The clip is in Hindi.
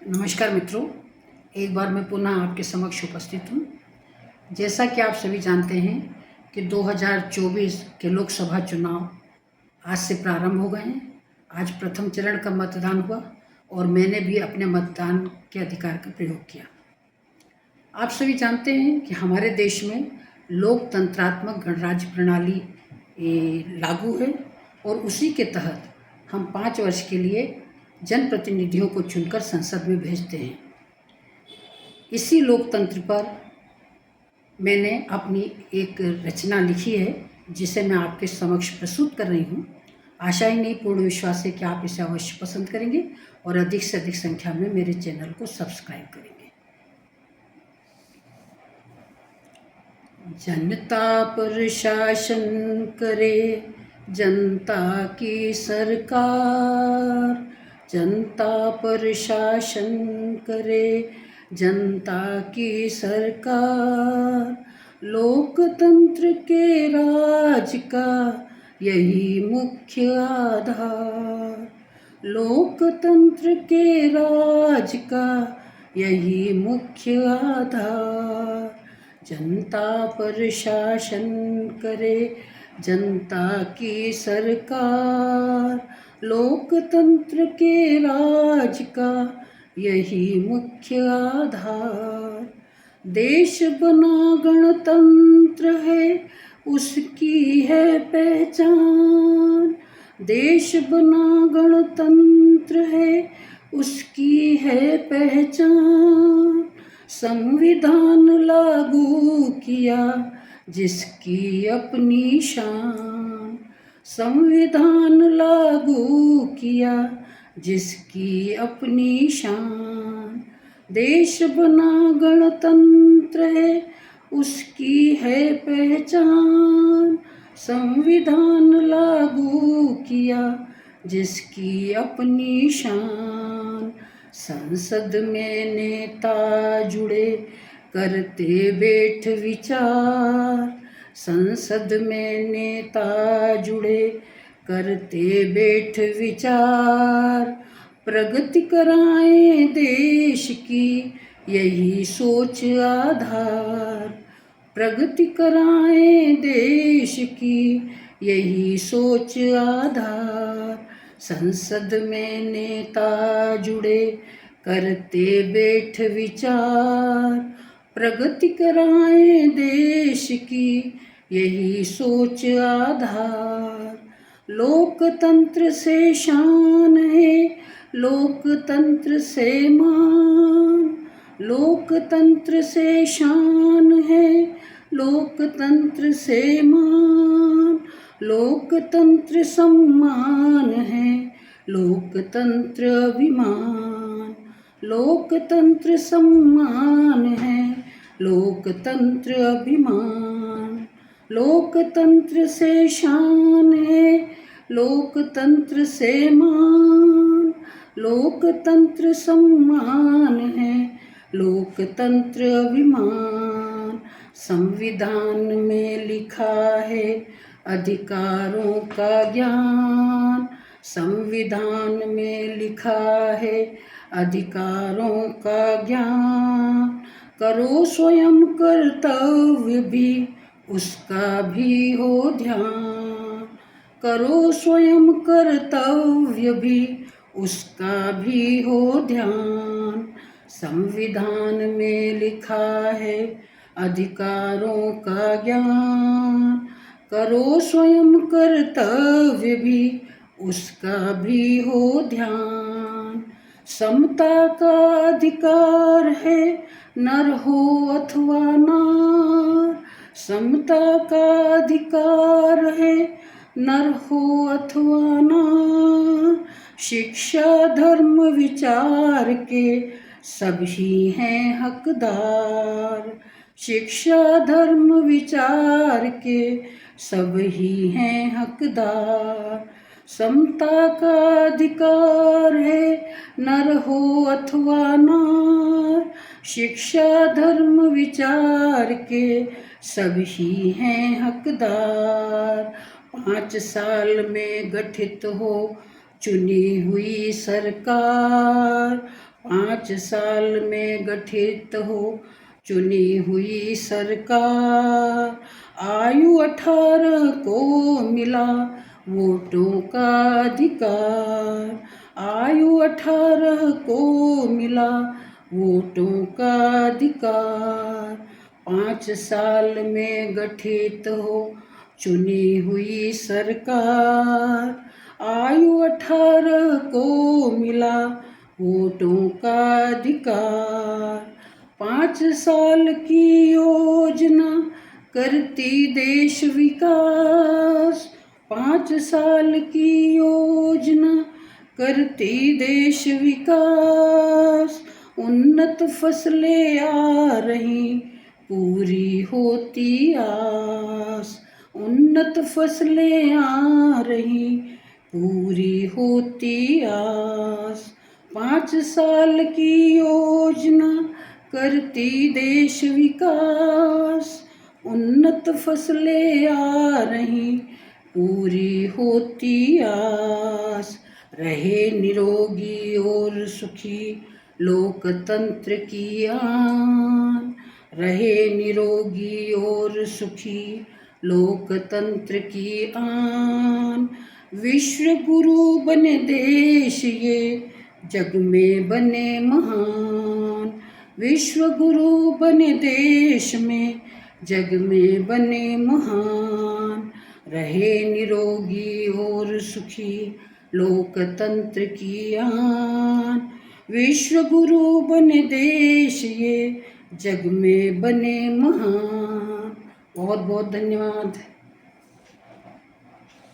नमस्कार मित्रों, एक बार मैं पुनः आपके समक्ष उपस्थित हूँ। जैसा कि आप सभी जानते हैं कि 2024 के लोकसभा चुनाव आज से प्रारंभ हो गए हैं। आज प्रथम चरण का मतदान हुआ और मैंने भी अपने मतदान के अधिकार का प्रयोग किया। आप सभी जानते हैं कि हमारे देश में लोकतंत्रात्मक गणराज्य प्रणाली लागू है और उसी के तहत हम 5 वर्ष के लिए जनप्रतिनिधियों को चुनकर संसद में भेजते हैं। इसी लोकतंत्र पर मैंने अपनी एक रचना लिखी है जिसे मैं आपके समक्ष प्रस्तुत कर रही हूँ। आशा ही नहीं, पूर्ण विश्वास है कि आप इसे अवश्य पसंद करेंगे और अधिक से अधिक संख्या में मेरे चैनल को सब्सक्राइब करेंगे। जनता पर शासन करे जनता की सरकार, जनता पर शासन करे जनता की सरकार, लोकतंत्र के राज का यही मुख्य आधार, लोकतंत्र के राज का यही मुख्य आधार, जनता पर शासन करे जनता की सरकार, लोकतंत्र के राज का यही मुख्य आधार, देश बना गणतंत्र है उसकी है पहचान, देश बना गणतंत्र है उसकी है पहचान, संविधान लागू किया जिसकी अपनी शान, संविधान लागू किया जिसकी अपनी शान, देश बना गणतंत्र है उसकी है पहचान, संविधान लागू किया जिसकी अपनी शान, संसद में नेता जुड़े करते बैठ विचार, संसद में नेता जुड़े करते बैठ विचार, प्रगति कराएं देश की यही सोच आधार, प्रगति कराएं देश की यही सोच आधार, संसद में नेता जुड़े करते बैठ विचार, प्रगति कराएं देश की यही सोच आधार, लोकतंत्र से शान है लोकतंत्र से मान, लोकतंत्र से शान है लोकतंत्र से मान, लोकतंत्र सम्मान है लोकतंत्र अभिमान, लोकतंत्र सम्मान है लोकतंत्र अभिमान, लोकतंत्र से शान है लोकतंत्र से मान, लोकतंत्र सम्मान है लोकतंत्र अभिमान, संविधान में लिखा है अधिकारों का ज्ञान, संविधान में लिखा है अधिकारों का ज्ञान, करो स्वयं कर्तव्य भी उसका भी हो ध्यान, करो स्वयं कर्तव्य भी उसका भी हो ध्यान, संविधान में लिखा है अधिकारों का ज्ञान, करो स्वयं कर्तव्य भी उसका भी हो ध्यान, समता का अधिकार है नर हो अथवा नार, समता का अधिकार है नर हो अथवा नार, शिक्षा धर्म विचार के सभी हैं हकदार, शिक्षा धर्म विचार के सभी हैं हकदार, समता का अधिकार है नर हो अथवा नार, शिक्षा धर्म विचार के सभी हैं हकदार, 5 साल में गठित हो चुनी हुई सरकार, 5 साल में गठित हो चुनी हुई सरकार, आयु 18 को मिला वोटों का अधिकार, आयु 18 को मिला वोटों का अधिकार। 5 साल में गठित हो चुनी हुई सरकार, आयु 18 को मिला वोटों का अधिकार। 5 साल की योजना करती देश विकास, 5 साल की योजना करती देश विकास। उन्नत फसलें आ रही पूरी होती आस, उन्नत फसलें आ रही पूरी होती आस। 5 साल की योजना करती देश विकास, उन्नत फसलें आ रही पूरी होती आस। रहे निरोगी और सुखी लोकतंत्र की आन, रहे निरोगी और सुखी लोकतंत्र की आन। विश्व गुरु बने देश ये जग में बने महान, विश्व गुरु बने देश में जग में बने महान। रहे निरोगी और सुखी लोकतंत्र की आन, विश्व गुरु बने देश ये जग में बने महान। बहुत बहुत धन्यवाद।